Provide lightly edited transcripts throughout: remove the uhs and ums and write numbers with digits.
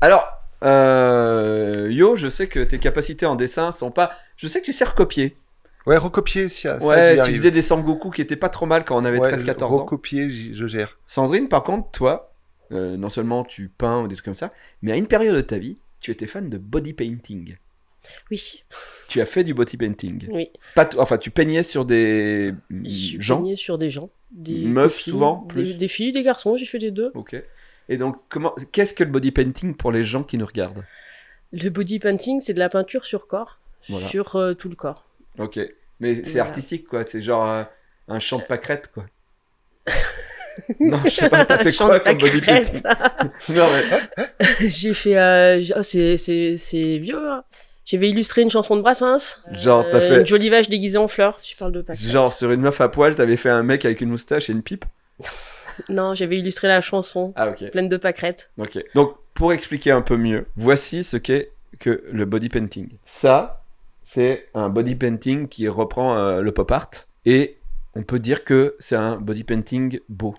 Alors, Yo, je sais que tes capacités en dessin sont pas... Je sais que tu sais recopier. Ouais, recopier, ça, Ouais, j'y tu arrive. faisais des Sangoku qui étaient pas trop mal quand on avait Ouais, 13-14 ans. recopier, je gère. Sandrine, par contre, toi, non seulement tu peins ou des trucs comme ça, mais à une période de ta vie, tu étais fan de body painting. Oui, Tu as fait du body painting. oui. Enfin, tu peignais sur des J'ai gens. peigné sur des gens. Des Meufs, copines, souvent, plus. des filles, des garçons, j'ai fait les deux. Ok. Et donc, qu'est-ce que le body painting pour les gens qui nous regardent? Le body painting, c'est de la peinture sur corps, Voilà. sur tout le corps. Ok. Mais c'est Voilà. artistique, quoi. C'est genre un champ de pâquerettes, quoi. Non, je sais pas, t'as fait Champ quoi de comme body pâquerettes. painting? Non, mais... J'ai fait. Oh, c'est vieux. Hein. J'avais illustré une chanson de Brassens. Genre, t'as fait... Une jolie vache déguisée en fleurs. Tu parles de pâquerettes. Genre, sur une meuf à poil, t'avais fait un mec avec une moustache et une pipe? Non, j'avais illustré la chanson Ah, ok. pleine de pâquerettes. Ok. Donc, pour expliquer un peu mieux, voici ce qu'est que le body painting. Ça, c'est un body painting qui reprend le pop art. Et on peut dire que c'est un body painting beau,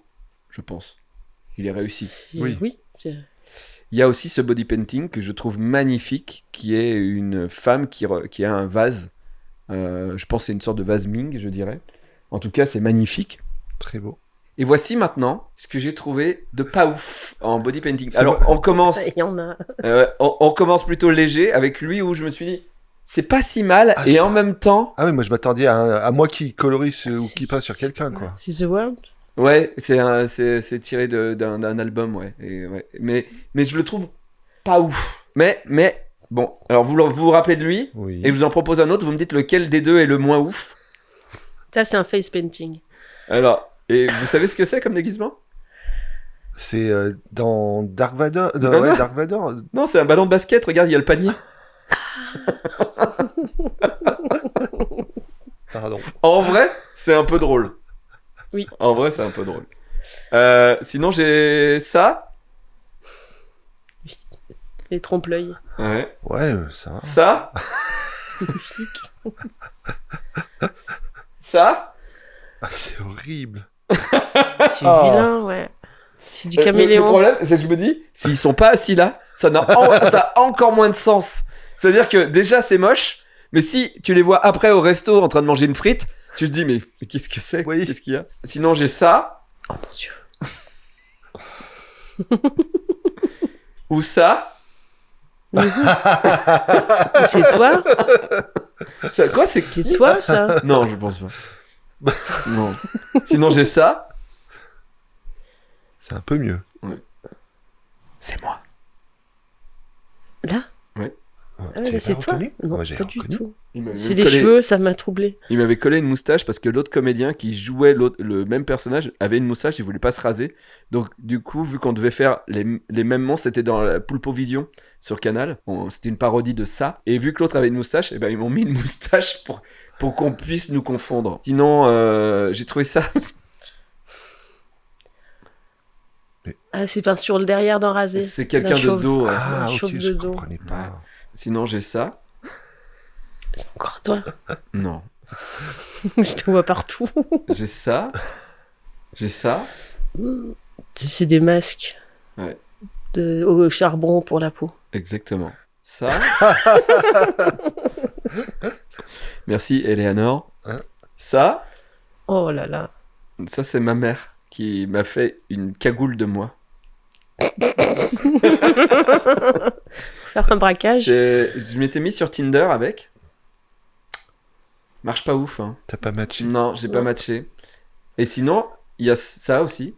je pense. Il est réussi. Oui. Il y a aussi ce body painting que je trouve magnifique, qui est une femme qui a un vase. Je pense que c'est une sorte de vase Ming, je dirais. En tout cas, c'est magnifique. Très beau. Et voici maintenant ce que j'ai trouvé de pas ouf en body painting. C'est Alors, moi. on commence... Il y en a. on commence plutôt léger avec lui où je me suis dit c'est pas si mal Ah, et je- en même temps Ah oui, moi je m'attendais à moi qui colorise ou qui passe sur quelqu'un, quoi. C'est The World. ouais c'est tiré d'un album ouais, ouais. Mais je le trouve pas ouf mais bon alors vous rappelez de lui Oui. et je vous en propose un autre, vous me dites lequel des deux est le moins ouf. Ça, c'est un face painting. Alors et vous savez ce que c'est comme déguisement? C'est dans Dark Vador. Non, Ouais, non. Dark Vador. Non, c'est un ballon de basket, regarde il y a le panier. Pardon. En vrai, c'est un peu drôle. Oui. En vrai, c'est un peu drôle. Sinon, j'ai ça. Les trompe-l'œil. Ouais. Ouais, ça va. Ça. Magnifique. Ça. Ah, c'est horrible. C'est Ah. vilain, ouais. C'est du Le caméléon. problème, c'est que je me dis, s'ils sont pas assis là, ça a encore moins de sens. C'est-à-dire que déjà, c'est moche, mais si tu les vois après au resto en train de manger une frite, tu te dis, mais qu'est-ce que c'est? Oui. Qu'est-ce qu'il y a? Sinon, j'ai ça. Oh mon dieu. Ou ça. C'est toi? Ça, quoi, c'est C'est toi, ça? Non, je pense pas. Non. Sinon, j'ai ça. C'est un peu mieux. C'est moi. Là? Ouais. Ah Tu ouais, l'as là, c'est pas toi? reconnu Non, Ouais, j'ai pas du reconnu. tout. Il m'avait C'est même les collé- cheveux, ça m'a troublé. Il m'avait collé une moustache parce que l'autre comédien qui jouait le même personnage avait une moustache, il voulait pas se raser. Donc du coup, vu qu'on devait faire les mêmes monstres, c'était dans la Pulpovision sur Canal. C'était une parodie de ça. Et vu que l'autre avait une moustache, et ben ils m'ont mis une moustache pour qu'on puisse nous confondre. Sinon, j'ai trouvé ça. Ah, c'est peint sur le derrière d'un rasé. C'est quelqu'un D'un de chauve. dos. Ah, Un ok, chauve je de dos. comprenais pas. Sinon, j'ai ça. C'est encore toi. Non. Je te vois partout. J'ai ça. J'ai ça. C'est des masques. Ouais. Au charbon pour la peau. Exactement. Ça. Merci, Eleanor. Hein Ça. Oh là là. Ça, c'est ma mère qui m'a fait une cagoule de moi. Faire un braquage. Je m'étais mis sur Tinder avec. Marche pas ouf, hein. T'as pas matché. Non, j'ai pas Non. matché. Et sinon, il y a ça aussi.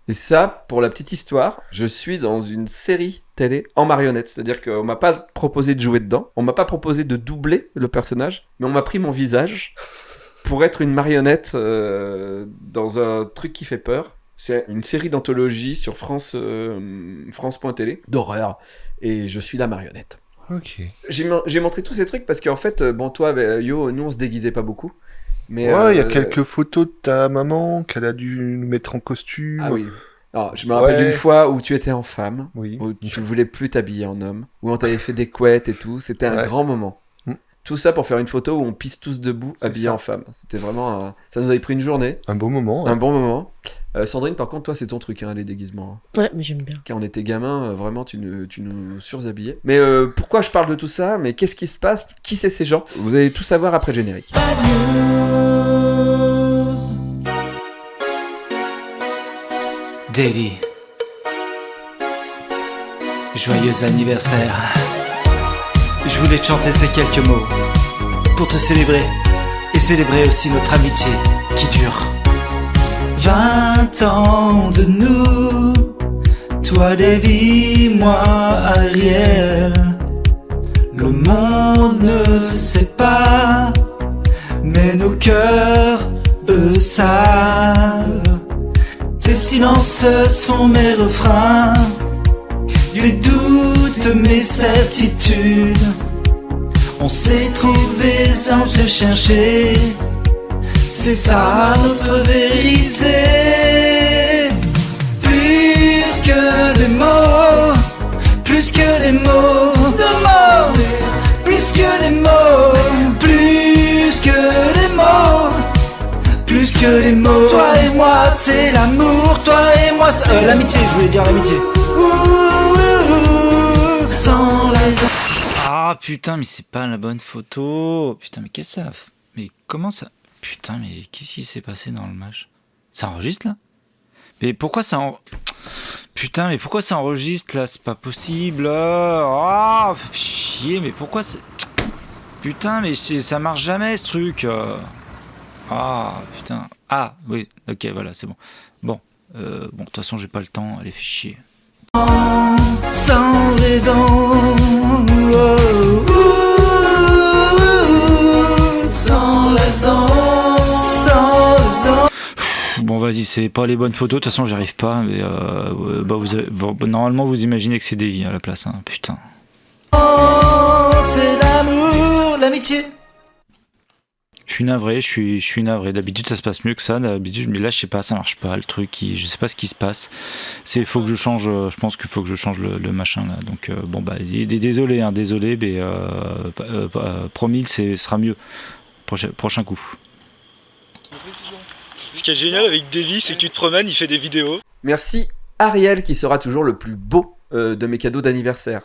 Et ça, pour la petite histoire, je suis dans une série télé en marionnette. C'est-à-dire qu'on m'a pas proposé de jouer dedans. On m'a pas proposé de doubler le personnage. Mais on m'a pris mon visage pour être une marionnette dans un truc qui fait peur. C'est une série d'anthologie sur France.tv d'horreur. Et je suis la marionnette. Ok. J'ai montré tous ces trucs parce qu'en fait, bon, toi, Yo, nous, on se déguisait pas beaucoup. Mais, Ouais, il y a quelques photos de ta maman qu'elle a dû nous mettre en costume. Ah oui. Alors, je me rappelle Ouais. d'une fois où tu étais en femme, Oui. où tu voulais plus t'habiller en homme, où on t'avait fait des couettes et tout. C'était un Ouais. grand moment. Mm. Tout ça pour faire une photo où on pisse tous debout, C'est habillés ça. en femme. C'était vraiment... ça nous avait pris une journée, Un beau moment. un bon moment. Sandrine, par contre, toi, c'est ton truc, hein, les déguisements. Ouais, mais j'aime bien. Quand on était gamin, vraiment, tu nous surhabillais. Mais pourquoi je parle de tout ça? Mais qu'est-ce qui se passe? Qui c'est ces gens? Vous allez tout savoir après le générique. Davy, joyeux anniversaire. Je voulais te chanter ces quelques mots pour te célébrer et célébrer aussi notre amitié qui dure 20 ans de nous. Toi Davy, moi Ariel. Le monde ne sait pas, mais nos cœurs, eux savent. Tes silences sont mes refrains, tes doutes, mes certitudes. On s'est trouvé sans se chercher, c'est ça notre vérité. Plus que des mots, plus que des mots, de mots, plus que des mots, plus que des mots. Plus que les mots, toi et moi c'est l'amour, toi et moi c'est l'amitié, je voulais dire l'amitié. Sans raison. Ah putain, mais c'est pas la bonne photo. Putain, mais qu'est-ce que ça fait? Mais comment ça? Putain, mais qu'est-ce qui s'est passé dans le match? Ça enregistre là? Mais pourquoi ça Putain, mais pourquoi ça enregistre là? C'est pas possible. Ah, chier, mais pourquoi c'est... Putain, mais ça marche jamais ce truc. Ah putain. Ah oui, ok, voilà, c'est bon. Bon, de toute façon j'ai pas le temps, allez, fais chier. Sans raison, sans raison, sans raison. Bon vas-y, c'est pas les bonnes photos, de toute façon j'arrive pas, mais normalement vous imaginez que c'est Davy à la place, hein, putain. Oh, c'est l'amour, l'amitié. Je suis navré. D'habitude, ça se passe mieux que ça. D'habitude, mais là, je sais pas, ça marche pas. Le truc, je sais pas ce qui se passe. Faut que je change. Je pense qu'il faut que je change le machin là. Donc bon bah, désolé, mais promis, ce sera mieux. Prochain coup. Ce qui est génial avec Davy, c'est que tu te promènes, il fait des vidéos. Merci Ariel, qui sera toujours le plus beau de mes cadeaux d'anniversaire.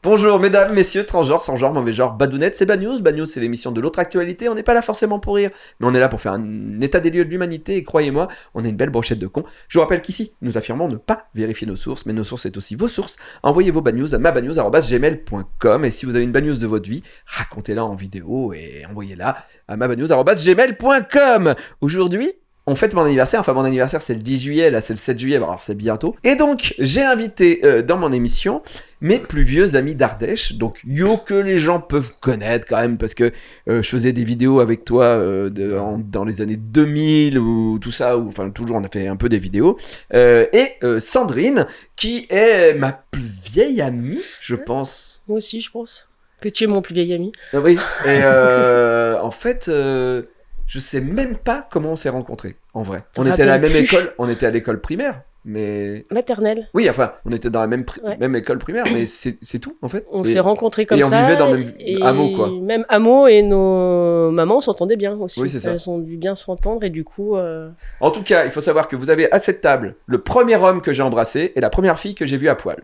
Bonjour mesdames, messieurs, transgenres, sans genre, mauvais genre, badounettes, c'est Bad News. Bad News, c'est l'émission de l'autre actualité. On n'est pas là forcément pour rire, mais on est là pour faire un état des lieux de l'humanité. Et croyez-moi, on est une belle brochette de cons. Je vous rappelle qu'ici, nous affirmons ne pas vérifier nos sources, mais nos sources, c'est aussi vos sources. Envoyez vos bad news à mabadnews@gmail.com. Et si vous avez une bad news de votre vie, racontez-la en vidéo et envoyez-la à mabadnews@gmail.com. Aujourd'hui, on fête mon anniversaire, enfin mon anniversaire c'est le 10 juillet, là c'est le 7 juillet, alors c'est bientôt. Et donc j'ai invité dans mon émission mes plus vieux amis d'Ardèche, donc Yo que les gens peuvent connaître quand même, parce que je faisais des vidéos avec toi dans les années 2000 ou tout ça, ou enfin toujours on a fait un peu des vidéos. Et Sandrine, qui est ma plus vieille amie, je pense. Moi aussi, je pense que tu es mon plus vieil ami. Ah oui, et en fait... je sais même pas comment on s'est rencontrés, en vrai. On était à la même école, on était à l'école primaire, mais... Maternelle. Oui, enfin, on était dans la même Ouais. école primaire, mais c'est tout, en fait. On s'est rencontrés comme ça. Et on vivait dans le même hameau, quoi. Même hameau, et nos mamans s'entendaient bien aussi. Oui, c'est ça. Elles ont dû bien s'entendre, et du coup... En tout cas, il faut savoir que vous avez à cette table le premier homme que j'ai embrassé et la première fille que j'ai vue à poil.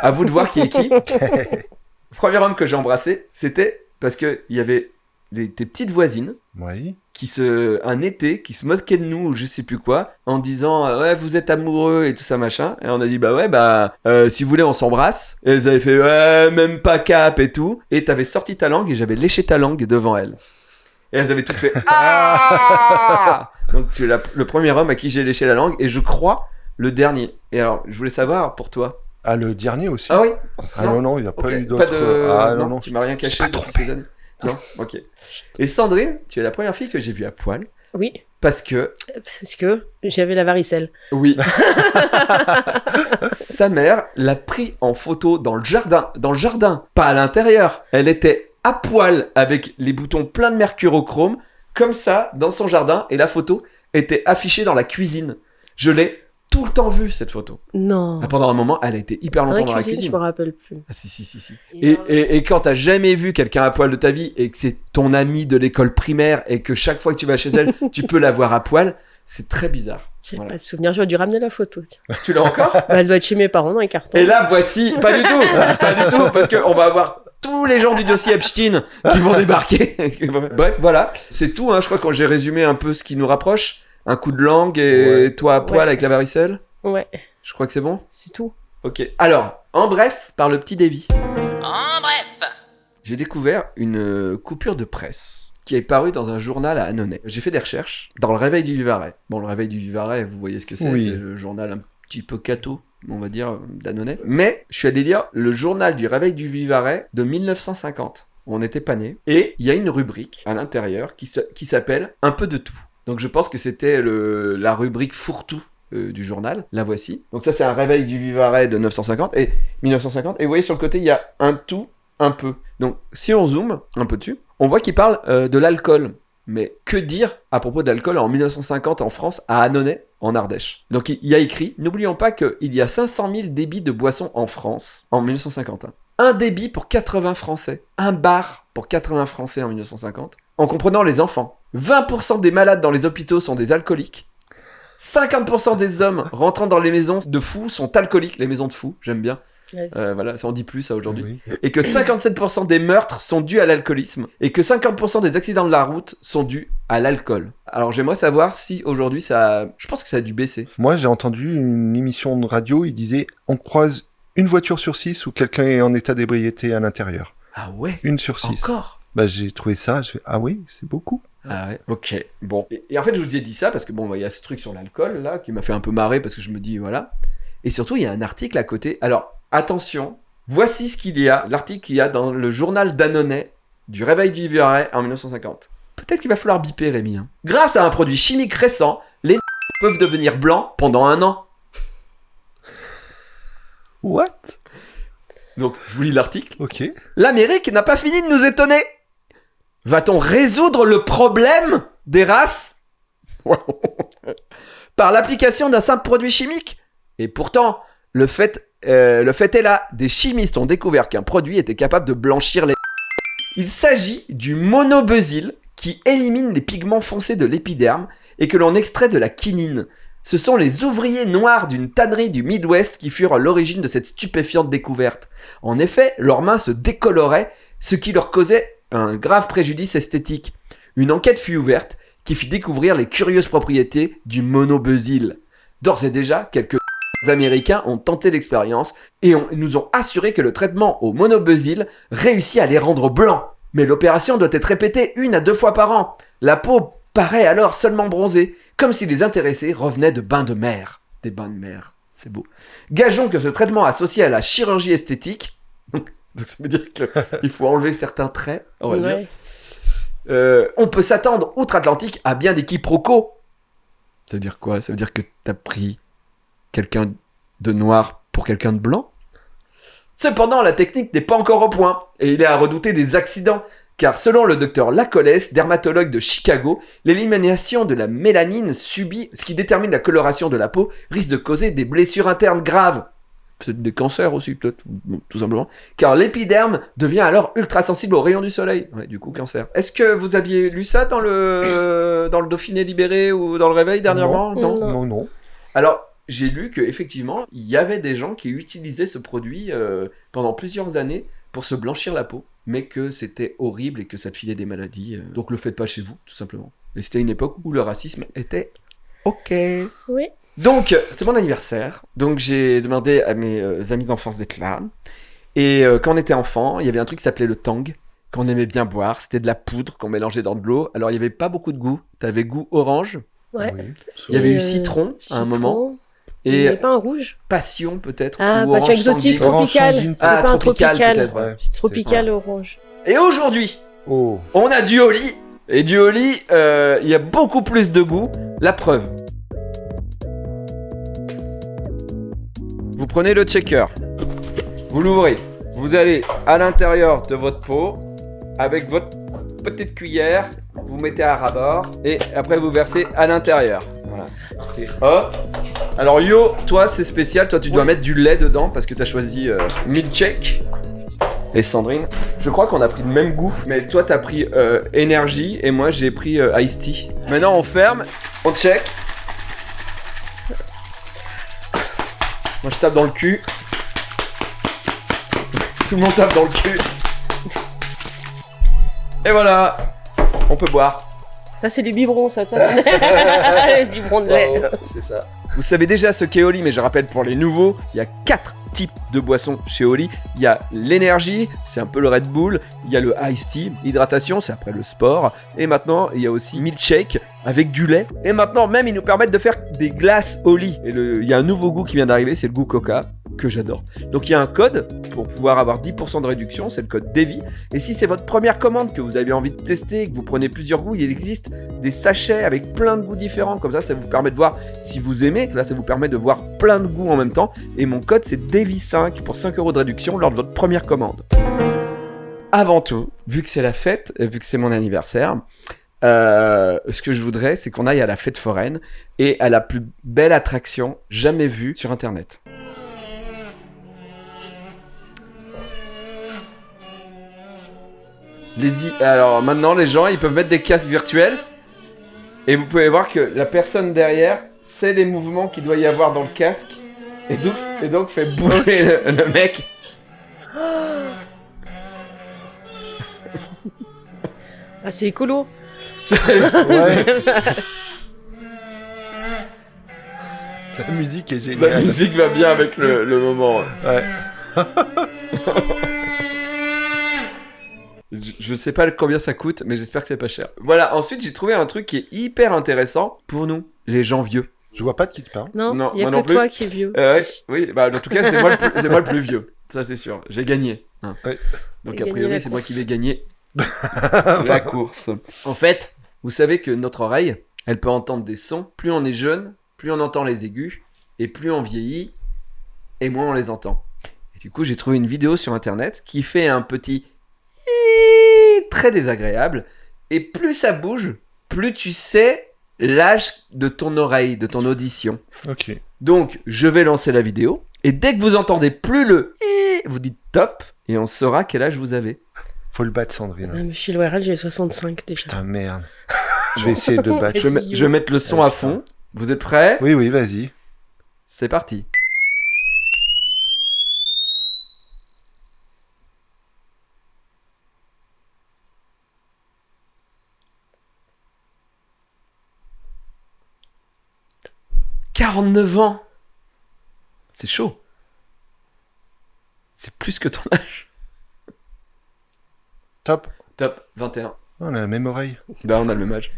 À vous de voir qui est qui. Le premier homme que j'ai embrassé, c'était parce qu'il y avait tes petites voisines. Oui. Un été, qui se moquait de nous ou je sais plus quoi, en disant ouais vous êtes amoureux et tout ça machin, et on a dit bah ouais si vous voulez on s'embrasse, et elles avaient fait ouais même pas cap et tout, et t'avais sorti ta langue et j'avais léché ta langue devant elles, et elles avaient toutes fait ah. Donc tu es le premier homme à qui j'ai léché la langue, et je crois le dernier. Et alors je voulais savoir pour toi. Ah, le dernier aussi? Ah oui. Ah non, il n'y a pas Okay. eu d'autres... Pas de... Ah non, tu m'as rien caché pas depuis trompé. ces années. Non, ok. Et Sandrine, tu es la première fille que j'ai vue à poil. Oui, Parce que, j'avais la varicelle. oui, sa mère l'a pris en photo dans le jardin, pas à l'intérieur. Elle était à poil avec les boutons pleins de mercurochrome, comme ça, dans son jardin, et la photo était affichée dans la cuisine. Je l'ai tout le temps vue, cette photo. Non. Pendant un moment, elle a été hyper longtemps dans la cuisine. Je me rappelle plus. Ah si. Et quand t'as jamais vu quelqu'un à poil de ta vie, et que c'est ton ami de l'école primaire, et que chaque fois que tu vas chez elle, tu peux la voir à poil, C'est très bizarre. J'ai Voilà. pas de souvenir, j'aurais dû ramener la photo. Tiens. Tu l'as encore? Bah, elle doit être chez mes parents dans les cartons. Et là, voici... Pas du tout, parce qu'on va avoir tous les gens du dossier Epstein qui vont débarquer. Bref, voilà, c'est tout, hein. Je crois que quand j'ai résumé un peu ce qui nous rapproche, un coup de langue et toi à poil avec la varicelle, Ouais, je crois que c'est bon. c'est tout. Ok, alors, en bref, par le petit Davy, En bref. j'ai découvert une coupure de presse qui est parue dans un journal à Annonay. J'ai fait des recherches dans le Réveil du Vivarais. Bon, le Réveil du Vivarais, vous voyez ce que c'est, Oui. c'est le journal un petit peu catho, on va dire, d'Annonay. Mais je suis allé lire le journal du Réveil du Vivarais de 1950. On n'était pas nés. Et il y a une rubrique à l'intérieur qui s'appelle « Un peu de tout ». Donc je pense que c'était la rubrique fourre-tout du journal. La voici. Donc ça, c'est un Réveil du Vivarais de 1950. Et vous voyez sur le côté, il y a un tout, un peu. Donc si on zoome un peu dessus, on voit qu'il parle de l'alcool. Mais que dire à propos d'alcool en 1950 en France, à Annonay, en Ardèche. Donc il y a écrit, n'oublions pas qu'il y a 500 000 débits de boissons en France en 1950. Hein. Un débit pour 80 Français. Un bar pour 80 Français en 1950. En comprenant les enfants. 20% des malades dans les hôpitaux sont des alcooliques. 50% des hommes rentrant dans les maisons de fous sont alcooliques. Les maisons de fous, j'aime bien. Voilà, ça en dit plus ça aujourd'hui. Oui. Et que 57% des meurtres sont dus à l'alcoolisme. Et que 50% des accidents de la route sont dus à l'alcool. Alors j'aimerais savoir si aujourd'hui ça... Je pense que ça a dû baisser. Moi, j'ai entendu une émission de radio, il disait on croise une voiture sur 6 où quelqu'un est en état d'ébriété à l'intérieur. Ah ouais? Une sur 6. Encore? Bah, j'ai trouvé ça, je fais ah oui, c'est beaucoup. Ah ouais, ok, bon. Et en fait, je vous ai dit ça parce que bon, il y a ce truc sur l'alcool là qui m'a fait un peu marrer parce que je me dis voilà. Et surtout, il y a un article à côté. Alors, attention, voici ce qu'il y a, l'article qu'il y a dans le journal d'Annonay du Réveil du Vivarais en 1950. Peut-être qu'il va falloir biper, Rémi. Hein. Grâce à un produit chimique récent, les peuvent devenir blancs pendant 1 an. What? Donc, je vous lis l'article. Ok. L'Amérique n'a pas fini de nous étonner. Va-t-on résoudre le problème des races par l'application d'un simple produit chimique? Et pourtant, le fait est là, des chimistes ont découvert qu'un produit était capable de blanchir les... Il s'agit du monobesyl qui élimine les pigments foncés de l'épiderme et que l'on extrait de la quinine. Ce sont les ouvriers noirs d'une tannerie du Midwest qui furent à l'origine de cette stupéfiante découverte. En effet, leurs mains se décoloraient, ce qui leur causait un grave préjudice esthétique. Une enquête fut ouverte qui fit découvrir les curieuses propriétés du monobesyl. D'ores et déjà, quelques Américains ont tenté l'expérience et nous ont assuré que le traitement au monobesyl réussit à les rendre blancs. Mais l'opération doit être répétée 1 à 2 fois par an. La peau paraît alors seulement bronzée, comme si les intéressés revenaient de bains de mer. Des bains de mer, c'est beau. Gageons que ce traitement associé à la chirurgie esthétique, donc ça veut dire qu'il faut enlever certains traits, on va dire. On peut s'attendre outre-Atlantique à bien des quiproquos. Ça veut dire quoi? Ça veut dire que t'as pris quelqu'un de noir pour quelqu'un de blanc? Cependant, la technique n'est pas encore au point, et il est à redouter des accidents, car selon le docteur Lacollès, dermatologue de Chicago, l'élimination de la mélanine subie, ce qui détermine la coloration de la peau, risque de causer des blessures internes graves. Peut-être des cancers aussi, peut-être, tout simplement. Car l'épiderme devient alors ultra sensible aux rayons du soleil. Ouais, du coup, cancer. Est-ce que vous aviez lu ça dans le Dauphiné libéré ou dans le Réveil dernièrement? Non. Alors, j'ai lu qu'effectivement, il y avait des gens qui utilisaient ce produit pendant plusieurs années pour se blanchir la peau, mais que c'était horrible et que ça te filait des maladies. Donc le faites pas chez vous, tout simplement. Et c'était une époque où le racisme était ok. Oui. Donc, c'est mon anniversaire. Donc j'ai demandé à mes amis d'enfance d'être là. Et quand on était enfant, il y avait un truc qui s'appelait le tang, qu'on aimait bien boire. C'était de la poudre qu'on mélangeait dans de l'eau. Alors il n'y avait pas beaucoup de goût. T'avais goût orange. Ouais. Oui. Il y avait eu citron à un moment. Il n'y Et avait pas un rouge? passion peut-être. Ah, ou passion orange exotique, sanguine. Orange tropical. sanguine. C'est Ah, pas un tropical, tropical. peut-être, ouais. C'est tropical orange. Et aujourd'hui, Oh. on a du Oli. Et du Oli, il y a beaucoup plus de goût. La preuve. Vous prenez le shaker. Vous l'ouvrez. Vous allez à l'intérieur de votre pot avec votre petite cuillère. Vous mettez à ras-bord. Et après, vous versez à l'intérieur. Voilà. Et hop. Alors Yo, toi c'est spécial. Toi tu dois mettre du lait dedans parce que tu as choisi milkshake. Et Sandrine, je crois qu'on a pris le même goût, mais toi t'as pris Energy et moi j'ai pris Iced Tea. Maintenant on ferme, on check. Moi je tape dans le cul. Tout le monde tape dans le cul. Et voilà. On peut boire. Ça, c'est les biberons, ça, toi. Les biberons de lait. Bravo, c'est ça. Vous savez déjà ce qu'est Oli, mais je rappelle pour les nouveaux, il y a 4 types de boissons chez Oli. Il y a l'énergie, c'est un peu le Red Bull. Il y a le Ice Tea, hydratation, c'est après le sport. Et maintenant, il y a aussi Milkshake avec du lait. Et maintenant, même, ils nous permettent de faire des glaces Oli. Et il y a un nouveau goût qui vient d'arriver, c'est le goût Coca, que j'adore. Donc il y a un code pour pouvoir avoir 10% de réduction, c'est le code DEVI. Et si c'est votre première commande que vous avez envie de tester, que vous prenez plusieurs goûts, il existe des sachets avec plein de goûts différents. Comme ça vous permet de voir si vous aimez. Là, ça vous permet de voir plein de goûts en même temps. Et mon code, c'est DEVI5 pour 5 € de réduction lors de votre première commande. Avant tout, vu que c'est la fête, vu que c'est mon anniversaire, ce que je voudrais, c'est qu'on aille à la fête foraine et à la plus belle attraction jamais vue sur Internet. Alors maintenant, les gens, ils peuvent mettre des casques virtuels et vous pouvez voir que la personne derrière sait les mouvements qu'il doit y avoir dans le casque et donc fait bouger le mec. Ah, c'est écolo. Ouais. La musique est géniale. La musique va bien avec le moment. Ouais. Je sais pas combien ça coûte, mais j'espère que c'est pas cher. Voilà, ensuite j'ai trouvé un truc qui est hyper intéressant pour nous, les gens vieux. Je vois pas de qui te parle. Non, Non, il y a moi non que plus. toi qui es vieux. Ouais, oui, bah en tout cas c'est moi le plus vieux, ça c'est sûr. J'ai gagné. Hein. Ouais. Donc J'ai a gagné priori la c'est moi course. qui vais gagner la course. En fait, vous savez que notre oreille, elle peut entendre des sons. Plus on est jeune, plus on entend les aigus, et plus on vieillit, et moins on les entend. Et du coup j'ai trouvé une vidéo sur internet qui fait un petit très désagréable, et plus ça bouge, plus tu sais l'âge de ton oreille, de ton audition. Ok. Donc je vais lancer la vidéo, et dès que vous entendez plus le vous dites top, et on saura quel âge vous avez. Faut le battre, Sandrine. Ah, mais chez l'ORL, j'ai 65 déjà. Putain, merde. Je vais essayer de le battre. Je vais mettre le son à fond. Vous êtes prêts ? Oui, oui, vas-y. C'est parti. « 49 ans ! C'est chaud. C'est plus que ton âge. Top. Top, 21. On a la même oreille. Bah on a le même âge.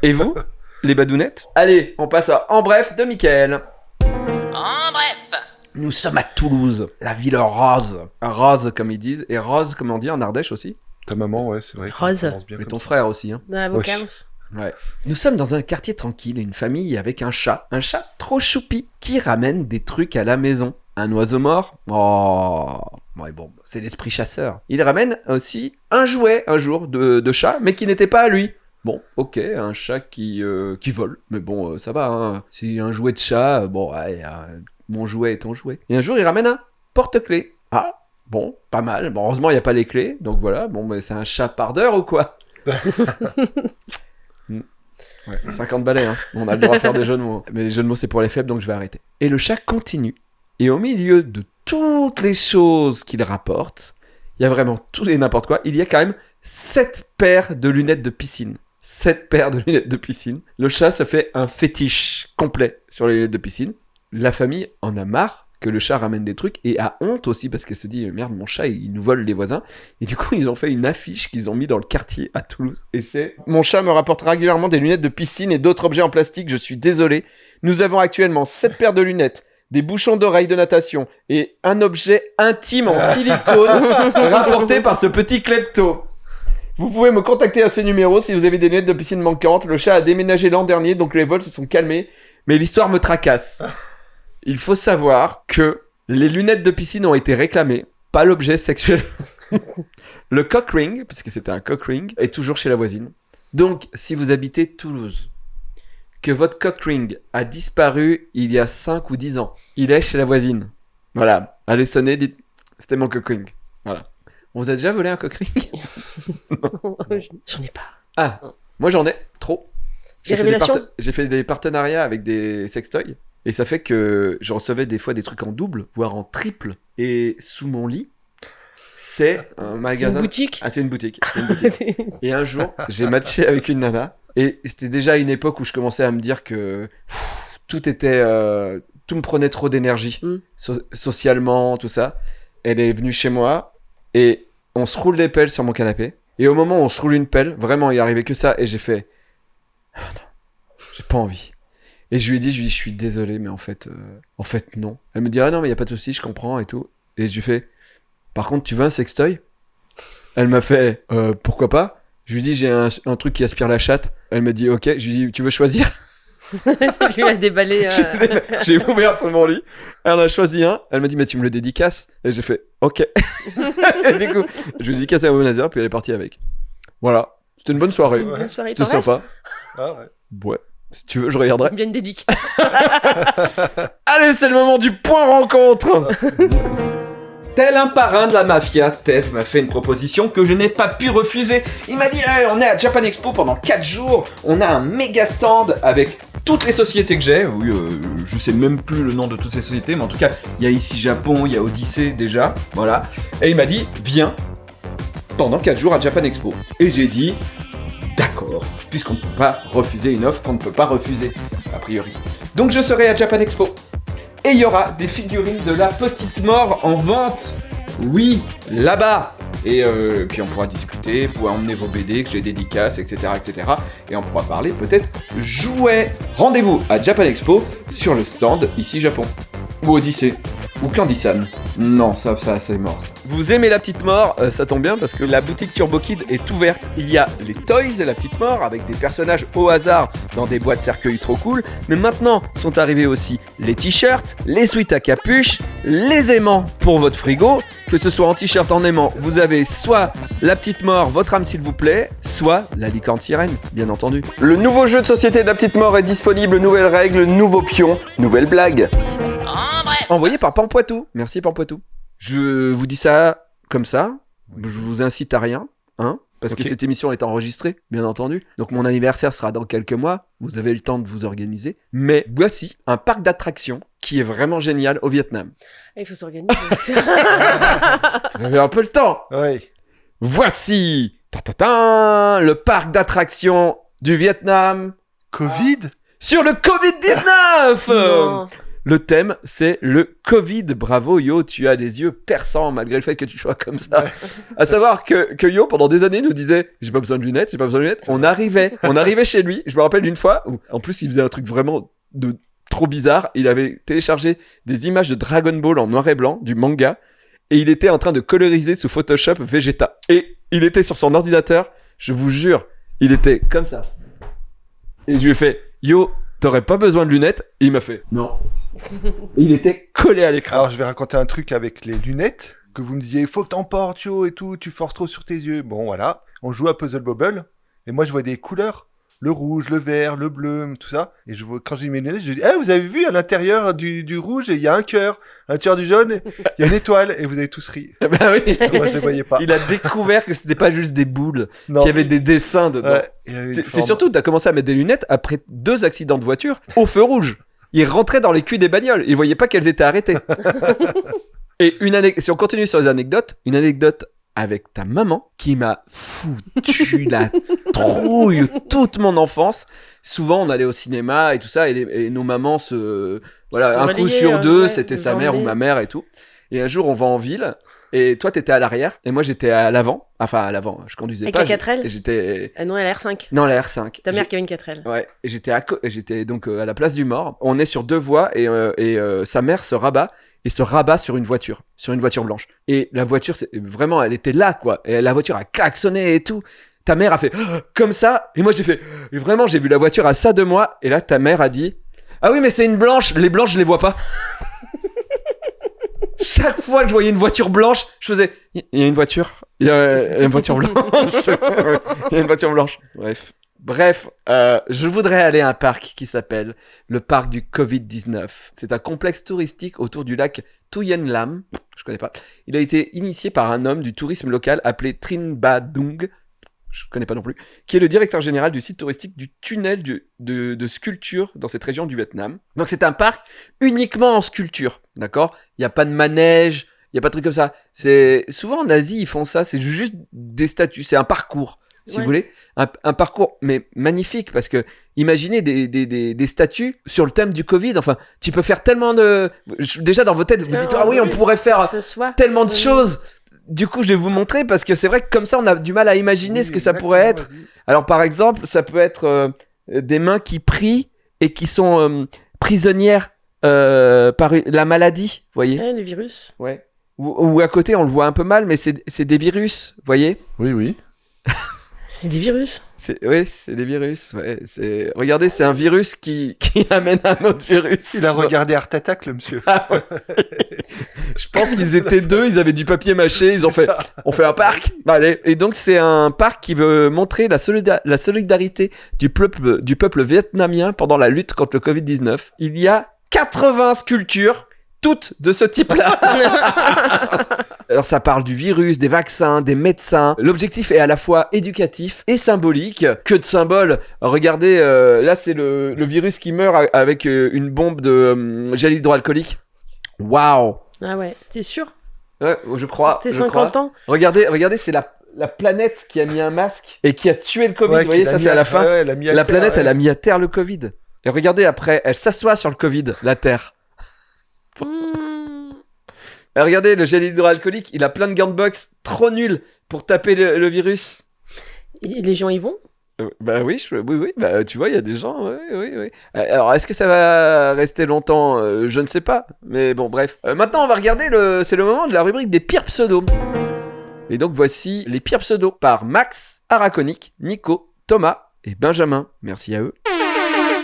Et vous, les badounettes ? Allez, on passe à En Bref de Mickaël. En bref. Nous sommes à Toulouse, la ville rose. Rose comme ils disent, et rose comme on dit en Ardèche aussi. Ta maman, ouais, c'est vrai. Rose. ça commence bien Et comme ton ça. frère aussi. Hein. Dans la Wesh. vacances. Ouais. Nous sommes dans un quartier tranquille, une famille avec un chat trop choupi qui ramène des trucs à la maison. Un oiseau mort. Oh, ouais, bon, c'est l'esprit chasseur. Il ramène aussi un jouet un jour de chat, mais qui n'était pas à lui. Bon, ok, un chat qui vole, mais bon, ça va. Hein. C'est un jouet de chat. Bon, ouais, mon jouet est ton jouet. Et un jour, il ramène un porte-clés. Ah, bon, pas mal. Bon, heureusement, il n'y a pas les clés, donc voilà. Bon, mais c'est un chat pardeur ou quoi? Ouais, 50 balais, hein. On a le droit à faire des jeux de mots. Mais les jeux de mots, c'est pour les faibles, donc je vais arrêter. Et le chat continue. Et au milieu de toutes les choses qu'il rapporte, il y a vraiment tout et n'importe quoi. Il y a quand même 7 paires de lunettes de piscine. 7 paires de lunettes de piscine. Le chat se fait un fétiche complet sur les lunettes de piscine. La famille en a marre que le chat ramène des trucs et a honte aussi parce qu'elle se dit merde, mon chat il nous vole les voisins. Et du coup ils ont fait une affiche qu'ils ont mis dans le quartier à Toulouse et c'est: mon chat me rapporte régulièrement des lunettes de piscine et d'autres objets en plastique, je suis désolé. Nous avons actuellement 7 paires de lunettes, des bouchons d'oreilles de natation et un objet intime en silicone rapporté par ce petit klepto. Vous pouvez me contacter à ce numéro si vous avez des lunettes de piscine manquantes. Le chat a déménagé l'an dernier, donc les vols se sont calmés, mais l'histoire me tracasse. Il faut savoir que les lunettes de piscine ont été réclamées, pas l'objet sexuel. Le cock ring, parce que c'était un cock ring, est toujours chez la voisine. Donc, si vous habitez Toulouse, que votre cock ring a disparu il y a 5 ou 10 ans, il est chez la voisine. Voilà, allez sonner, dites « c'était mon cock ring ». Voilà. On vous a déjà volé un cock ring? J'en ai pas. Ah, moi j'en ai, trop. Des révélations J'ai fait des partenariats avec des sextoys. Et ça fait que je recevais des fois des trucs en double, voire en triple. Et sous mon lit, c'est un C'est magasin. une boutique. Ah, c'est une boutique. Et un jour, j'ai matché avec une nana. Et c'était déjà une époque où je commençais à me dire que tout était. Tout me prenait trop d'énergie. Socialement, tout ça. Elle est venue chez moi et on se roule des pelles sur mon canapé. Et au moment où on se roule une pelle, vraiment, il arrivait que ça. Et j'ai fait. Ah, non, j'ai pas envie. Et je lui ai dit, je suis désolé, mais en fait, non. Elle me dit, ah non, mais il n'y a pas de souci, je comprends et tout. Et je lui fais, par contre, tu veux un sextoy? Elle m'a fait, pourquoi pas? Je lui dis, j'ai un truc qui aspire la chatte. Elle m'a dit, ok. Je lui dis, tu veux choisir? Je lui ai déballé. J'ai ouvert sur mon lit. Elle en a choisi un. Elle m'a dit, mais tu me le dédicaces? Et j'ai fait, ok. Et du coup, je lui ai dédicacé à Wonazer, puis elle est partie avec. Voilà. C'était une bonne soirée. Une bonne soirée. C'était T'en restes sympa. Ah ouais. Ouais. Si tu veux, je regarderai. Bien une dédicace. Allez, c'est le moment du point rencontre. Tel un parrain de la mafia, Tev m'a fait une proposition que je n'ai pas pu refuser. Il m'a dit, hey, on est à Japan Expo pendant 4 jours, on a un méga stand avec toutes les sociétés que j'ai. Oui, je sais même plus le nom de toutes ces sociétés, mais en tout cas, il y a ici Japon, il y a Odyssée déjà, voilà. Et il m'a dit, viens pendant 4 jours à Japan Expo. Et j'ai dit, d'accord, puisqu'on ne peut pas refuser une offre qu'on ne peut pas refuser, a priori. Donc je serai à Japan Expo. Et il y aura des figurines de la Petite Mort en vente. Oui, là-bas. Et puis on pourra discuter, vous pourrez emmener vos BD que j'ai dédicaces, etc., etc. Et on pourra parler peut-être jouets. Rendez-vous à Japan Expo sur le stand ici Japon. Ou Odyssée. Ou Candysan. Non, ça c'est mort. Ça. Vous aimez la Petite Mort, ça tombe bien parce que la boutique Turbo Kid est ouverte. Il y a les toys de la Petite Mort avec des personnages au hasard dans des boîtes cercueils trop cool. Mais maintenant sont arrivés aussi les t-shirts, les sweats à capuche, les aimants pour votre frigo. Que ce soit en t-shirt, en aimant, vous avez soit la Petite Mort, votre âme s'il vous plaît, soit la licorne sirène, bien entendu. Le nouveau jeu de société de la Petite Mort est disponible. Nouvelles règles, nouveaux pions, nouvelles blagues. En bref. Envoyé par Pampoitou. Merci Pampoitou. Je vous dis ça comme ça. Je vous incite à rien, hein, parce que cette émission est enregistrée, bien entendu. Donc mon anniversaire sera dans quelques mois. Vous avez le temps de vous organiser. Mais voici un parc d'attractions qui est vraiment génial au Vietnam. Il faut s'organiser. Vous avez un peu le temps. Ouais. Voici le parc d'attractions du Vietnam Covid? sur le Covid-19. Non. Le thème, c'est le Covid. Bravo, Yo, tu as des yeux perçants malgré le fait que tu sois comme ça. Ouais. À savoir que Yo, pendant des années, nous disait « J'ai pas besoin de lunettes, j'ai pas besoin de lunettes ». On arrivait chez lui. Je me rappelle d'une fois où, en plus, il faisait un truc vraiment trop bizarre. Il avait téléchargé des images de Dragon Ball en noir et blanc, du manga, et il était en train de coloriser sous Photoshop Vegeta. Et il était sur son ordinateur, je vous jure, il était comme ça. Et je lui ai fait « Yo, t'aurais pas besoin de lunettes ?» Et il m'a fait « Non ». Il était collé à l'écran. Alors je vais raconter un truc avec les lunettes, que vous me disiez, il faut que t'en portes, Yo, et tout, tu forces trop sur tes yeux. Bon, voilà, on joue à Puzzle Bobble, et moi je vois des couleurs, le rouge, le vert, le bleu, tout ça, et je vois, quand j'ai mis mes lunettes, je dis, vous avez vu, à l'intérieur du rouge, il y a un cœur, à l'intérieur du jaune, il y a une étoile, et vous avez tous ri. Bah oui. Moi je les voyais pas. Il a découvert que c'était pas juste des boules, Non. qu'il y avait des dessins dedans. Ouais, il y avait une C'est forme. surtout que t'as commencé à mettre des lunettes après 2 accidents de voiture au feu rouge. Il rentrait dans les culs des bagnoles. Il voyait pas qu'elles étaient arrêtées. Et si on continue sur les anecdotes, une anecdote avec ta maman qui m'a foutu la trouille toute mon enfance. Souvent, on allait au cinéma et tout ça, et nos mamans voilà, un coup relayaient, sur 2, ouais, c'était nous sa mère ou emmenaient. ma mère et tout. Et un jour, on va en ville, et toi, t'étais à l'arrière, et moi, j'étais à l'avant. Enfin, à l'avant, je conduisais Avec pas. la 4L? J'étais... Ah non, elle a R5. Non, la R5. Ta mère qui a une 4L. Ouais, et j'étais donc à la place du mort. On est sur 2 voies et sa mère se rabat sur une voiture blanche. Et la voiture, vraiment, elle était là, quoi. Et la voiture a klaxonné et tout. Ta mère a fait comme ça, et moi j'ai fait. Et vraiment, j'ai vu la voiture à ça de moi. Et là, ta mère a dit ah oui, mais c'est une blanche. Les blanches, je les vois pas. Chaque fois que je voyais une voiture blanche, je faisais il y a une voiture. Il y a une voiture blanche. Il y a une voiture blanche. Bref, je voudrais aller à un parc qui s'appelle le parc du Covid-19. C'est un complexe touristique autour du lac Thuyen Lam. Je connais pas. Il a été initié par un homme du tourisme local appelé Trin Ba Dung. je connais pas non plus, qui est le directeur général du site touristique du tunnel de sculpture dans cette région du Vietnam. Donc c'est un parc uniquement en sculpture, d'accord ? Il n'y a pas de manège, il n'y a pas de trucs comme ça. Souvent en Asie, ils font ça, c'est juste des statues, c'est un parcours. Si vous voulez, un parcours mais magnifique, parce que imaginez des statues sur le thème du Covid. Enfin, tu peux faire tellement de... Déjà dans vos têtes, vous dites ah oui, on pourrait faire tellement de choses. Du coup, je vais vous montrer, parce que c'est vrai que comme ça, on a du mal à imaginer ce que ça pourrait être. Vas-y. Alors par exemple, ça peut être des mains qui prient et qui sont prisonnières par la maladie, vous voyez. Le virus. Ouais. Ou à côté, on le voit un peu mal, mais c'est des virus, vous voyez. Oui. C'est des virus. Oui, c'est des virus. Ouais, regardez, c'est un virus qui amène un autre virus. Il a regardé Art Attack, le monsieur. Ah ouais. Je pense qu'ils étaient deux, ils avaient du papier mâché, ils ont fait on fait un parc. Bah, allez. Et donc c'est un parc qui veut montrer la solidarité du peuple vietnamien pendant la lutte contre le Covid-19. Il y a 80 sculptures, toutes de ce type-là. Alors ça parle du virus, des vaccins, des médecins. L'objectif est à la fois éducatif et symbolique. Que de symboles. Regardez, là c'est le virus qui meurt avec une bombe de gel hydroalcoolique. Waouh. Ah ouais, t'es sûr? Ouais, je crois. T'es 50 ans? Regardez, c'est la planète qui a mis un masque et qui a tué le Covid. Vous voyez, ça c'est à la fin. Ouais, la planète, elle a mis à terre le Covid. Et regardez après, elle s'assoit sur le Covid, la Terre. Regardez, le gel hydroalcoolique, il a plein de gants de boxe trop nuls pour taper le virus. Et les gens y vont? Bah oui, bah, tu vois, il y a des gens, oui. Alors, est-ce que ça va rester longtemps? Je ne sais pas, mais bon, bref. Maintenant, on va regarder, c'est le moment de la rubrique des pires pseudos. Et donc, voici les pires pseudos par Max, Araconic, Nico, Thomas et Benjamin. Merci à eux.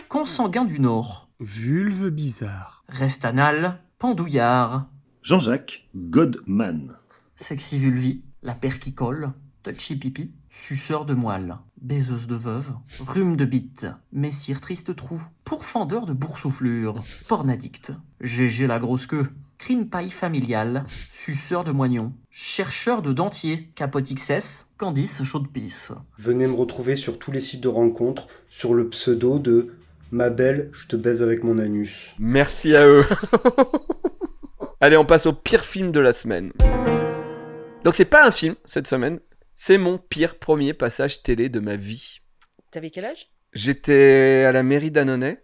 Consanguin du Nord. Vulve bizarre. Reste anal. Pendouillard. Jean-Jacques Godman. Sexy vulvi. La paire qui colle. Touchy pipi. Suceur de moelle. Baiseuse de veuve. Rhume de bite. Messire triste trou. Pourfendeur de boursouflure. Pornaddict. GG la grosse queue. Crime paille familial. Suceur de moignon. Chercheur de dentier. Capote XS. Candice chaude-pisse. Venez me retrouver sur tous les sites de rencontres sur le pseudo de Ma belle, je te baise avec mon anus. Merci à eux. Allez, on passe au pire film de la semaine. Donc c'est pas un film cette semaine, c'est mon pire premier passage télé de ma vie. T'avais quel âge? J'étais à la mairie d'Annonay.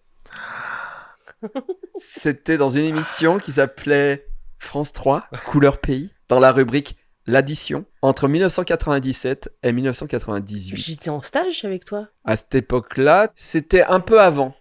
C'était dans une émission qui s'appelait France 3, Couleur Pays, dans la rubrique L'Addition, entre 1997 et 1998. J'étais en stage avec toi. À cette époque-là, c'était un peu avant.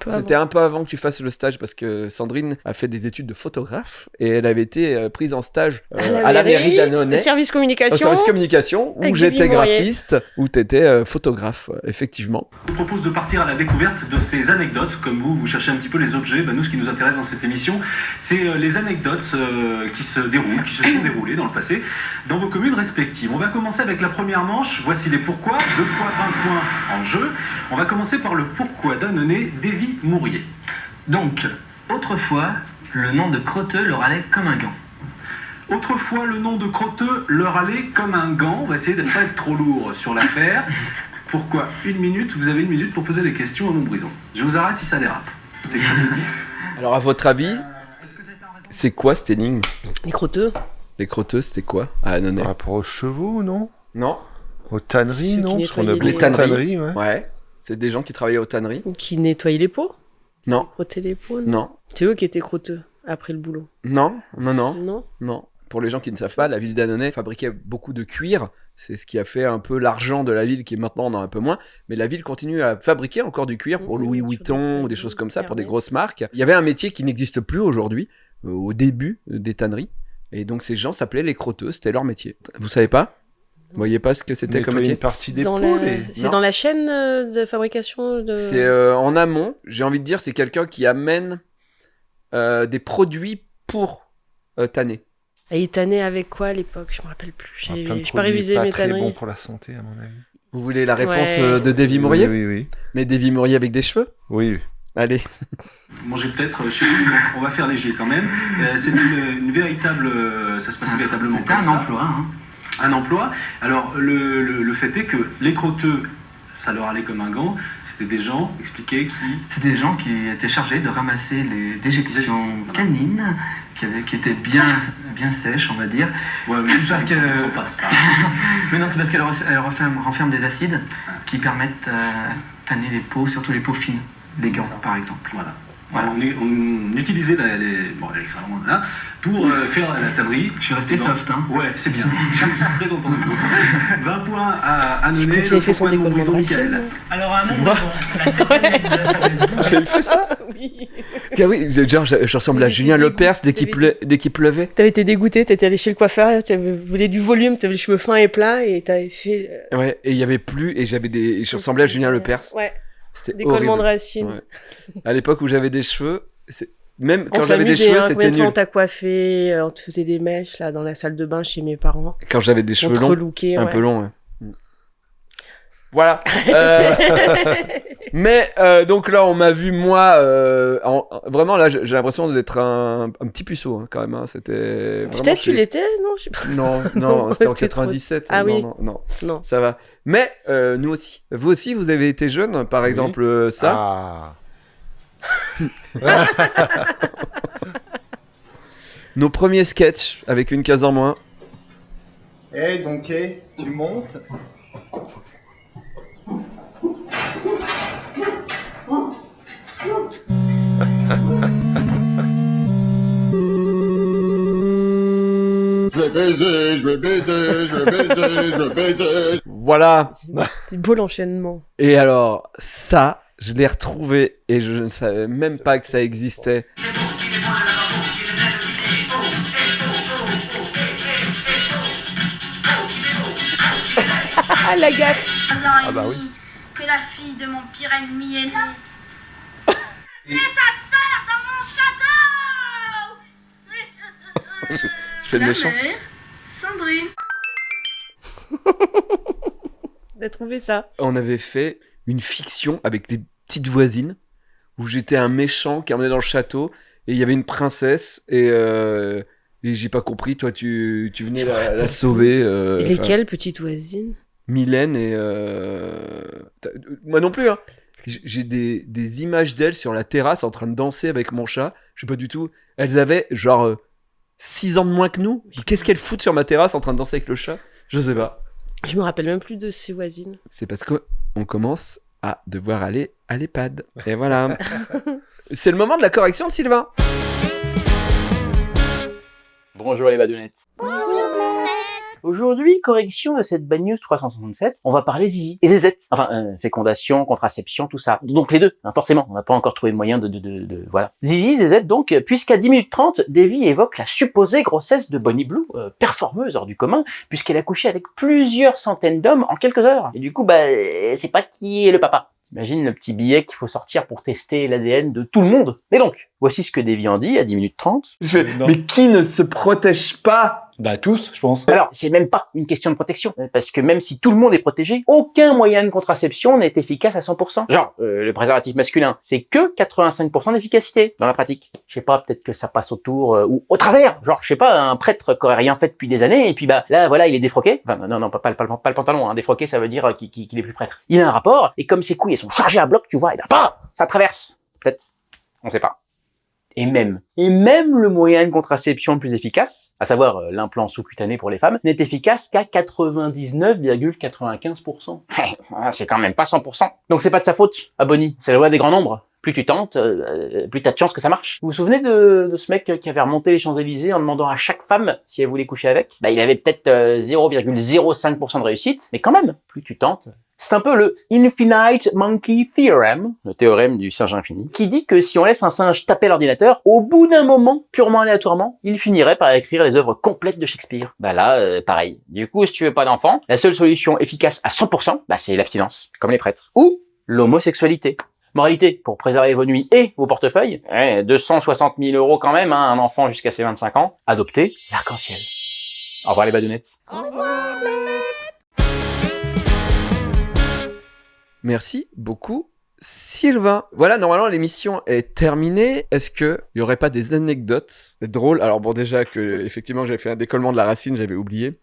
C'était un peu avant que tu fasses le stage, parce que Sandrine a fait des études de photographe et elle avait été prise en stage à la mairie d'Annonay. Service communication. Au service communication, où j'étais graphiste, où t'étais photographe, effectivement. Je vous propose de partir à la découverte de ces anecdotes. Comme vous cherchez un petit peu les objets, nous, ce qui nous intéresse dans cette émission, c'est les anecdotes qui se déroulent, qui se sont déroulées dans le passé, dans vos communes respectives. On va commencer avec la première manche. Voici les pourquoi, 2 fois 20 points en jeu. On va commencer par le pourquoi d'Annonay d'Evie Mourier. Donc, autrefois, le nom de Crotteux leur allait comme un gant. Autrefois, le nom de Crotteux leur allait comme un gant. On va essayer de ne pas être trop lourd sur l'affaire. Pourquoi 1 minute? Vous avez 1 minute pour poser des questions à Montbrison. Je vous arrête si ça dérape. C'est que ça vous dit. Alors, à votre avis, c'est quoi cette énigme? Les crotteux. Les crotteux, c'était quoi à Annonay? Par rapport aux chevaux, non? Non. Aux tanneries, Ceux non? qui Parce qu'on a nettoyaient beaucoup de les tanneries, ouais. Ouais. C'est des gens qui travaillaient aux tanneries? Ou qui nettoyaient les pots. Non. Crottaient les pots. Non. C'est eux qui étaient crotteux après le boulot. Non. Non. Pour les gens qui ne savent pas, la ville d'Annonay fabriquait beaucoup de cuir. C'est ce qui a fait un peu l'argent de la ville, qui maintenant on en a un peu moins. Mais la ville continue à fabriquer encore du cuir pour Louis Vuitton ou des choses comme ça, pour des grosses marques. Il y avait un métier qui n'existe plus aujourd'hui, au début des tanneries. Et donc ces gens s'appelaient les crotteux, c'était leur métier. Vous savez pas? Vous voyez pas ce que c'était comme métier? Une partie des Dans poules. C'est dans la chaîne de fabrication de... C'est en amont, j'ai envie de dire, c'est quelqu'un qui amène des produits pour tanner. Et ils tannaient avec quoi à l'époque? Je me rappelle plus. Plein de J'ai pas produits révisé pas mes très tanneries. bon pour la santé, à mon avis. Vous voulez la réponse Ouais. de Davy Mourier? Oui. Mais Davy Mourier avec des cheveux? Oui. Allez. Mangez peut-être chez vous, donc on va faire léger quand même. C'est une véritable... ça se passe véritablement C'était comme un ça. emploi, hein. un emploi. Alors le fait est que les crotteux, ça leur allait comme un gant. C'était des gens, expliquez, C'est des gens qui étaient chargés de ramasser les déjections canines qui étaient bien sèches, on va dire. Ouais, mais Parce que... sont pas ça. Mais non, c'est parce qu'elles renferment des acides qui permettent tanner les peaux, surtout les peaux fines, les gants par exemple. Voilà. Voilà. On utilisait les salons là pour faire la tannerie. Je suis resté soft, hein. Ouais, c'est bien. Je suis très content de vous. 20 points à C'est Noné. quand il avait fait son Pourquoi nous décollement de brisons racine. Michael. Alors, à mon J'avais fait ça. Oui. Ah oui, genre, je ressemble à Julien Lepers dès qu'il pleuvait. T'avais été dégoûté, t'étais allé chez le coiffeur, tu voulais du volume, t'avais les cheveux fins et plats et t'avais fait. Ouais, et il y avait plus, et je ressemblais à Julien Lepers. Ouais. C'était Décollement de horrible. racine. Ouais. À l'époque où j'avais des cheveux, même On quand j'avais des s'amusait, cheveux, hein, c'était combien de fois nul. on t'a coiffé, on te faisait des mèches là dans la salle de bain chez mes parents. Quand j'avais des cheveux On te longs, relookait, un ouais. peu longs. Ouais. Voilà. Mais donc là, on m'a vu moi. Vraiment là, j'ai l'impression d'être un petit puceau hein, quand même. Hein. C'était. Vraiment, Peut-être tu l'étais, non je sais pas. Non, c'était en t'es trop- 97. Ah oui. Non, ça va. Mais nous aussi. Vous aussi, vous avez été jeune, par exemple ça. Ah. Nos premiers sketchs avec une case en moins. Donc, tu montes. Je vais baiser. Voilà. C'est beau l'enchaînement. Et alors, ça, je l'ai retrouvé et je ne savais même pas que ça existait. Ah la gaffe. Ah bah oui. Que la fille de mon pire ennemi est née. Et ça sort dans mon château. Je fais le méchant. mère, Sandrine. T'as trouvé ça? On avait fait une fiction avec les petites voisines où j'étais un méchant qui emmenait dans le château et il y avait une princesse et j'ai pas compris. Toi, tu venais la sauver. Et lesquelles petites voisines? Mylène et moi non plus hein. J'ai des images d'elles sur la terrasse en train de danser avec mon chat. Je sais pas du tout. Elles avaient genre 6 ans de moins que nous. Qu'est-ce qu'elles foutent sur ma terrasse en train de danser avec le chat? Je sais pas. Je me rappelle même plus de ces voisines. C'est parce qu'on commence à devoir aller à l'EHPAD. Et voilà. C'est le moment de la correction de Sylvain. Bonjour les badounettes. Aujourd'hui, correction de cette Bad News 367, on va parler zizi et zézette. Enfin, fécondation, contraception, tout ça. Donc les deux, hein, forcément, on n'a pas encore trouvé le moyen de voilà. Zizi, zézette donc, puisqu'à 10 minutes 30, Davy évoque la supposée grossesse de Bonnie Blue, performeuse hors du commun, puisqu'elle a couché avec plusieurs centaines d'hommes en quelques heures. Et du coup, c'est pas qui est le papa. Imagine le petit billet qu'il faut sortir pour tester l'ADN de tout le monde. Mais donc, voici ce que Davy en dit à 10 minutes 30. Mais qui ne se protège pas? Bah tous, je pense. Alors, c'est même pas une question de protection, parce que même si tout le monde est protégé, aucun moyen de contraception n'est efficace à 100%. Genre, le préservatif masculin, c'est que 85% d'efficacité dans la pratique. Je sais pas, peut-être que ça passe autour ou au travers. Genre, je sais pas, un prêtre qui aurait rien fait depuis des années, et puis là, voilà, il est défroqué. Enfin, non, pas le pantalon, hein. Défroqué, ça veut dire qu'il est plus prêtre. Il a un rapport, et comme ses couilles, elles sont chargées à bloc, tu vois, et ça traverse. Peut-être. On sait pas. Et même le moyen de contraception le plus efficace, à savoir l'implant sous-cutané pour les femmes, n'est efficace qu'à 99,95%. C'est quand même pas 100%. Donc c'est pas de sa faute, à Bonnie. C'est la loi des grands nombres. Plus tu tentes, plus t'as de chances que ça marche. Vous vous souvenez de ce mec qui avait remonté les Champs-Élysées en demandant à chaque femme si elle voulait coucher avec? Il avait peut-être 0,05% de réussite, mais quand même, plus tu tentes. C'est un peu le Infinite Monkey Theorem, le théorème du singe infini, qui dit que si on laisse un singe taper l'ordinateur, au bout d'un moment, purement aléatoirement, il finirait par écrire les œuvres complètes de Shakespeare. Là, pareil. Du coup, si tu veux pas d'enfant, la seule solution efficace à 100%, c'est l'abstinence, comme les prêtres. Ou l'homosexualité. Moralité, pour préserver vos nuits et vos portefeuilles, 260 000 € quand même, hein, un enfant jusqu'à ses 25 ans, adoptez l'arc-en-ciel. Au revoir les badounettes. Au revoir. Merci beaucoup, Sylvain, voilà, normalement l'émission est terminée. Est-ce que il y aurait pas des anecdotes drôles? Alors bon, déjà que effectivement j'avais fait un décollement de la racine, j'avais oublié.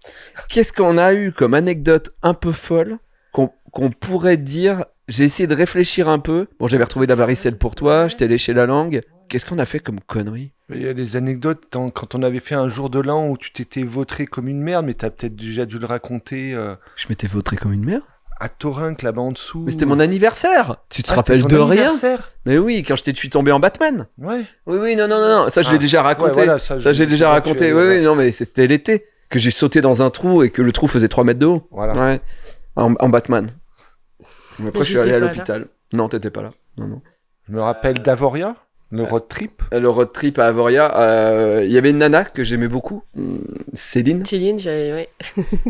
Qu'est-ce qu'on a eu comme anecdote un peu folle qu'on pourrait dire? J'ai essayé de réfléchir un peu. Bon, j'avais retrouvé de la varicelle pour toi, je t'ai léché la langue. Qu'est-ce qu'on a fait comme connerie? Il y a des anecdotes quand on avait fait un jour de l'an où tu t'étais vautré comme une merde, mais t'as peut-être déjà dû le raconter. Je m'étais vautré comme une merde? À Torinque, là-bas en dessous. Mais c'était mon anniversaire. Tu te rappelles de rien? Mais oui, quand je suis tombé en Batman. Ouais. Oui, non. Ça, je l'ai déjà raconté. Ouais, voilà, ça j'ai déjà raconté. Oui, non, mais c'était l'été. Que j'ai sauté dans un trou et que le trou faisait 3 mètres de haut. Voilà. Ouais. En Batman. Mais après, je suis allé à l'hôpital. Non, t'étais pas là. Non. Je me rappelle d'Avoria, le road trip. Le road trip à Avoria. Il y avait une nana que j'aimais beaucoup. Céline. Ouais.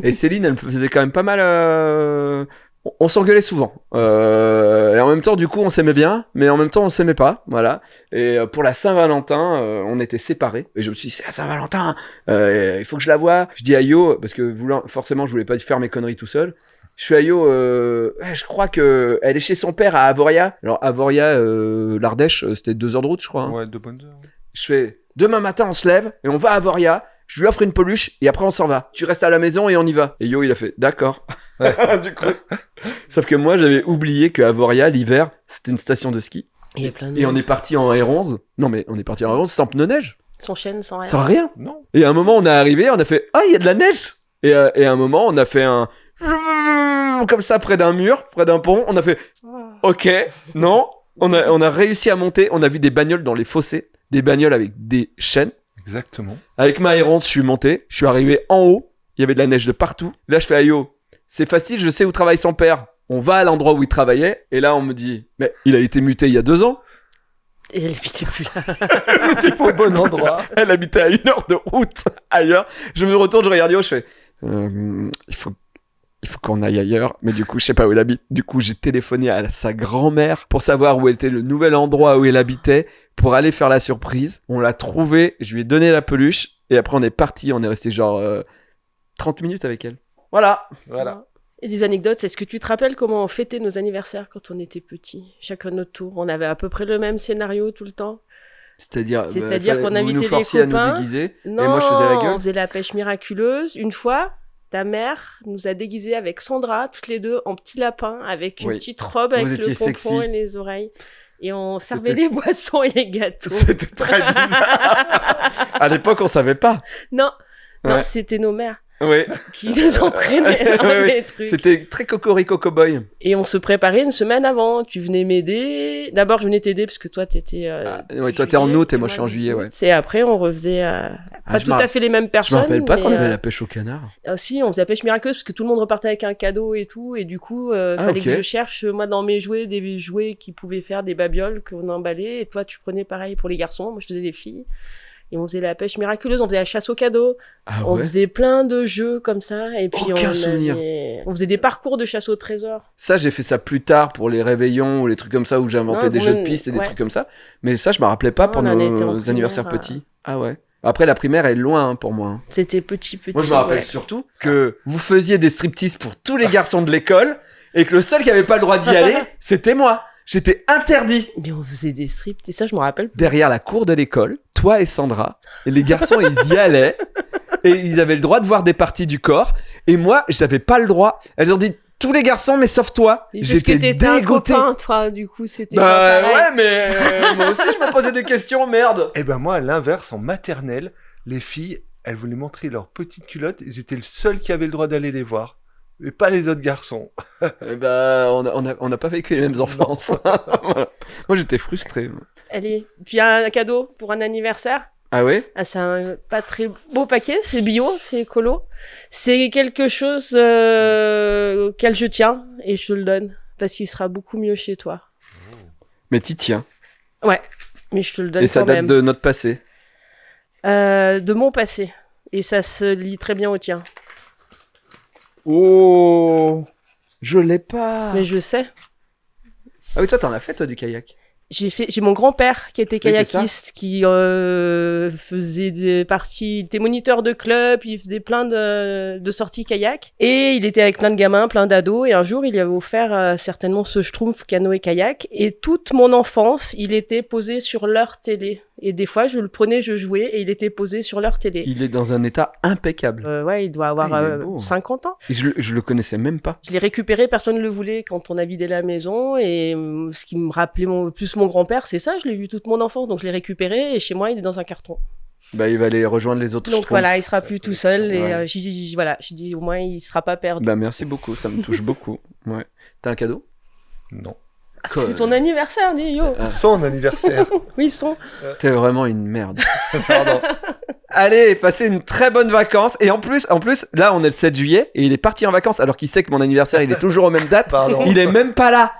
Et Céline, elle me faisait quand même pas mal. On s'engueulait souvent. Et en même temps, du coup, on s'aimait bien, mais en même temps, on s'aimait pas. Voilà. Et pour la Saint-Valentin, on était séparés. Et je me suis dit, c'est la Saint-Valentin. Il faut que je la voie. Je dis à Yo, parce que forcément, je voulais pas faire mes conneries tout seul. Je fais à Yo, je crois que elle est chez son père à Avoria. Alors, Avoria, l'Ardèche, c'était 2 heures de route, je crois. Hein. Ouais, 2 bonnes heures. Je fais, demain matin, on se lève et on va à Avoria. Je lui offre une peluche et après on s'en va. Tu restes à la maison et on y va. Et Yo, il a fait d'accord. Ouais. Du coup. Sauf que moi, j'avais oublié qu'à Avoria, l'hiver, c'était une station de ski. Et on est parti en R11. Non, mais on est parti en R11 sans pneus neige. Sans chaîne, sans rien. Sans rien. Non. Et à un moment, on est arrivé, on a fait ah, il y a de la neige. Et à un moment, on a fait un comme ça près d'un mur, près d'un pont. On a fait ok, non. On a réussi à monter. On a vu des bagnoles dans les fossés, des bagnoles avec des chaînes. Exactement. Avec ma R11, je suis monté, je suis arrivé en haut, il y avait de la neige de partout. Là, je fais Ayo, c'est facile, je sais où travaille son père. On va à l'endroit où il travaillait, et là, on me dit, mais il a été muté il y a 2 ans. Et elle habitait plus là. Elle habitait pas au bon endroit. Elle habitait à 1 heure de route ailleurs. Je me retourne, je regarde Yo, je fais, il faut qu'on aille ailleurs, mais du coup, je sais pas où elle habite. Du coup, j'ai téléphoné à sa grand-mère pour savoir où était le nouvel endroit où elle habitait, pour aller faire la surprise. On l'a trouvé, je lui ai donné la peluche, et après, on est parti. On est resté genre 30 minutes avec elle. Voilà. Et des anecdotes, est-ce que tu te rappelles comment on fêtait nos anniversaires quand on était petits? Chacun notre tour. On avait à peu près le même scénario tout le temps. C'est-à-dire qu'on invitait des copains. À nous déguiser, non, et moi, je faisais la gueule. On faisait la pêche miraculeuse. Une fois, ta mère nous a déguisés avec Sandra, toutes les deux, en petits lapins, avec une petite robe avec le pompon et les oreilles. Et on servait les boissons et les gâteaux. C'était très bizarre. À l'époque, on savait pas. Non, c'était nos mères. Oui. Qui nous entraînaient dans les trucs. C'était très cocorico cowboy. Et on se préparait une semaine avant. Tu venais m'aider. D'abord, je venais t'aider parce que toi, t'étais. Toi, t'es en août et moi, je suis en juillet. Ouais. Et après, on refaisait. Pas tout à fait les mêmes personnes. Je me rappelle pas qu'on avait la pêche au canard. Si, on faisait la pêche miraculeuse parce que tout le monde repartait avec un cadeau et tout. Et du coup, fallait que je cherche, moi, dans mes jouets, des jouets qui pouvaient faire des babioles qu'on emballait. Et toi, tu prenais pareil pour les garçons. Moi, je faisais les filles. Et on faisait la pêche miraculeuse, on faisait la chasse aux cadeaux, on faisait plein de jeux comme ça, et puis on faisait des parcours de chasse au trésor. Ça, j'ai fait ça plus tard pour les réveillons ou les trucs comme ça où j'inventais des jeux de piste et des trucs comme ça. Mais ça, je me rappelais pas pour nos anniversaires petits. Ah ouais. Après, la primaire est loin pour moi. C'était petit. Moi, je me rappelle surtout que vous faisiez des striptease pour tous les garçons de l'école et que le seul qui avait pas le droit d'y aller, c'était moi. J'étais interdit. Mais on faisait des strips, et ça, je me rappelle. Derrière la cour de l'école, toi et Sandra, et les garçons, ils y allaient, et ils avaient le droit de voir des parties du corps, et moi, j'avais pas le droit. Elles ont dit, tous les garçons, mais sauf toi. J'étais dégoûté. Un copain, toi, du coup, c'était pas pareil. Ouais, mais moi aussi, je me posais des questions, merde. Et ben moi, à l'inverse, en maternelle, les filles, elles voulaient montrer leurs petites culottes, et j'étais le seul qui avait le droit d'aller les voir. Mais pas les autres garçons. Eh ben, on n'a pas vécu les mêmes enfances. Voilà. Moi, j'étais frustré. Allez, puis un cadeau pour un anniversaire. Ah oui? C'est un pas très beau paquet, c'est bio, c'est écolo. C'est quelque chose auquel je tiens et je te le donne parce qu'il sera beaucoup mieux chez toi. Mais t'y tiens. Ouais, mais je te le donne et ça date de notre passé? De mon passé. Et ça se lie très bien au tien. Oh, je l'ai pas. Mais je sais. Ah oui, toi, t'en as fait, toi, du kayak? J'ai mon grand-père qui était kayakiste, qui faisait il était moniteur de club, il faisait plein de sorties kayak, et il était avec plein de gamins, plein d'ados, et un jour il lui avait offert certainement ce Schtroumpf canoë kayak, et toute mon enfance il était posé sur leur télé, et des fois je le prenais, je jouais, et il était posé sur leur télé. Il est dans un état impeccable. Ouais, il doit avoir 50 ans. Et je le connaissais même pas. Je l'ai récupéré, personne ne le voulait quand on a vidé la maison, et ce qui me rappelait plus mon grand-père, c'est ça, je l'ai vu toute mon enfance, donc je l'ai récupéré, et chez moi il est dans un carton. Bah, il va aller rejoindre les autres. Donc voilà, il sera plus tout seul, et j'ai dit au moins il sera pas perdu. Bah merci beaucoup, ça me touche beaucoup. Ouais. T'as un cadeau? Non. C'est ton anniversaire, Nio. Son anniversaire. Oui, son. T'es vraiment une merde. Pardon. Allez, passez une très bonne vacances. Et en plus, là, on est le 7 juillet et il est parti en vacances alors qu'il sait que mon anniversaire, il est toujours aux mêmes dates. Pardon. Il est même pas là.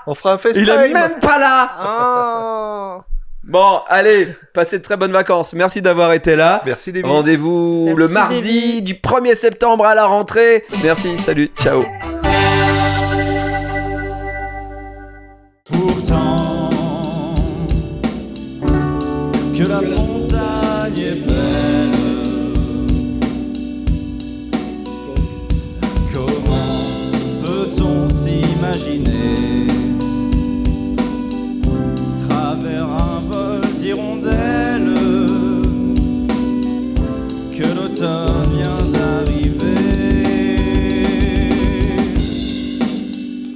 On fera un FaceTime. Il est même pas là. Bon, allez, passez de très bonnes vacances. Merci d'avoir été là. Merci, David. Rendez-vous le mardi du 1er septembre à la rentrée. Merci, salut, ciao. Pourtant que la montagne est belle, comment peut-on s'imaginer